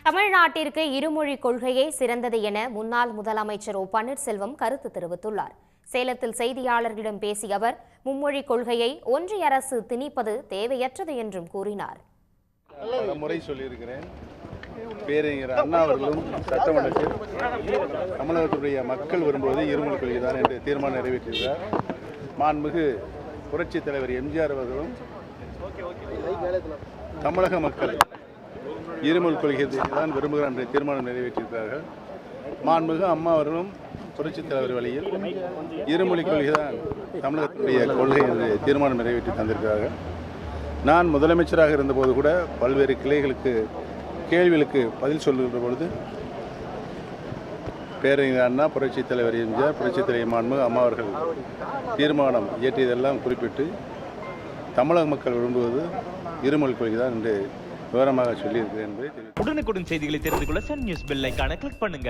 தமிழ்நாட்டிற்கு இருமொழி கொள்கையே சிறந்தது என முன்னாள் முதலமைச்சர் பன்னீர்செல்வம் கருத்து தெரிவித்துள்ளார். சேலத்தில் செய்தியாளர்களிடம் பேசிய அவர், மும்மொழி கொள்கையை ஒன்றிய அரசு திணிப்பது தேவையற்றது என்றும் கூறினார். முறை சொல்லியிருக்கிறேன். பேரறிஞர் அண்ணா அவர்களும் சட்டமன்றத்தில் தமிழகத்துடைய மக்கள் வரும்போது இருமொழி கொள்கை தான் என்று தீர்மானம் நிறைவேற்றியுள்ளார். மாண்புமிகு புரட்சித் தலைவர் எம்ஜிஆர் அவர்களும் தமிழக மக்கள் இருமொழி கொள்கை தான் விரும்புகிறார் என்ற தீர்மானம் நிறைவேற்றியிருக்கிறார்கள். மாண்புமிகு அம்மா அவர்களும் புரட்சித் தலைவர் வழியில் இருமொழி கொள்கை தான் தமிழகத்துடைய கொள்கை என்று தீர்மானம் நிறைவேற்றி தந்திருக்கிறார்கள். நான் முதலமைச்சராக இருந்தபோது கூட பல்வேறு கேள்விகளுக்கு பதில் சொல்லுகின்ற பொழுது பேரறிஞர் அண்ணா, புரட்சித் தலைவர் எம்ஜிஆர், புரட்சித் தலைவர் மாண்புமிகு அம்மா அவர்கள் தீர்மானம் இயற்றியதெல்லாம் குறிப்பிட்டு தமிழக மக்கள் விரும்புவது இருமொழி கொள்கை தான் என்று விவரமாக சொல்லியிருக்கிறேன் என்பதை உடனுக்குடன் செய்திகளை தெரிந்து கொள்ள சன் நியூஸ் பெல் ஐகானை கிளிக் பண்ணுங்க.